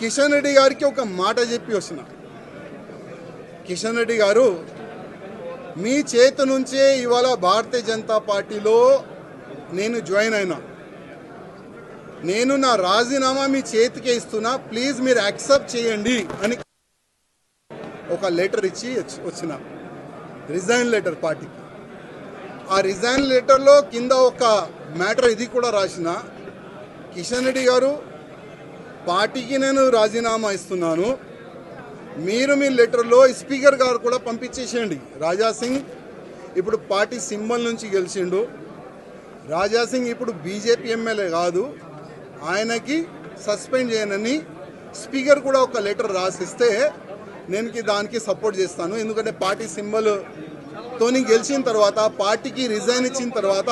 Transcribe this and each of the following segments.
కిషన్ రెడ్డి గారికి ఒక మాట చెప్పి వస్తున్నా. కిషన్ రెడ్డి గారు, మీ చేతి నుంచే ఇవాళ భారతీయ జనతా పార్టీలో నేను జాయిన్ అయినా. నేను నా రాజీనామా మీ చేతికే ఇస్తున్నా, ప్లీజ్ మీరు యాక్సెప్ట్ చేయండి అని ఒక లెటర్ ఇచ్చి వచ్చిన, రిజైన్ లెటర్ పార్టీకి. ఆ రిజైన్ లెటర్లో కింద ఒక మ్యాటర్ ఇది కూడా రాసిన, కిషన్ రెడ్డి గారు, పార్టీకి నేను రాజీనామా ఇస్తున్నాను, మీరు మీ లెటర్లో స్పీకర్ గారు కూడా పంపించేసేయండి. రాజాసింగ్ ఇప్పుడు పార్టీ సింబల్ నుంచి గెలిచిండు. రాజాసింగ్ ఇప్పుడు బీజేపీ ఎమ్మెల్యే కాదు, ఆయనకి సస్పెండ్ చేయనని స్పీకర్ కూడా ఒక లెటర్ రాసిస్తే నేను దానికి సపోర్ట్ చేస్తాను. ఎందుకంటే పార్టీ సింబల్తోని గెలిచిన తర్వాత, పార్టీకి రిజైన్ ఇచ్చిన తర్వాత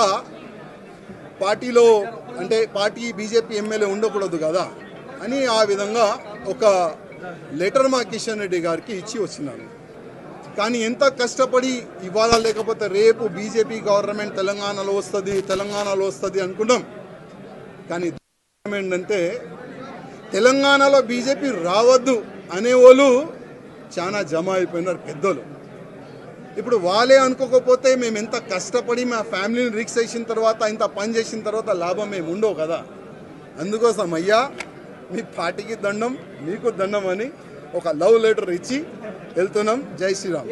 పార్టీలో అంటే పార్టీ బీజేపీ ఎమ్మెల్యే ఉండకూడదు కదా అని ఆ విధంగా ఒక లెటర్ మా కిషన్ రెడ్డి గారికి ఇచ్చి వచ్చినాను. కానీ ఎంత కష్టపడి ఇవాళ లేకపోతే రేపు బీజేపీ గవర్నమెంట్ తెలంగాణలో వస్తుంది అనుకున్నాం. కానీ ఏంటంటే తెలంగాణలో బీజేపీ రావద్దు అనేవాళ్ళు చాలా జమ అయిపోయినారు పెద్దోళ్ళు. ఇప్పుడు వాళ్ళే అనుకోకపోతే మేము ఎంత కష్టపడి మా ఫ్యామిలీని రిక్స్ చేసిన తర్వాత, ఇంత పని చేసిన తర్వాత లాభం మేము ఉండవు కదా. అందుకోసం అయ్యా, మీ పార్టీకి దండం, మీకు దండం అని ఒక లవ్ లెటర్ ఇచ్చి వెళ్తున్నాం. జై శ్రీరామ్.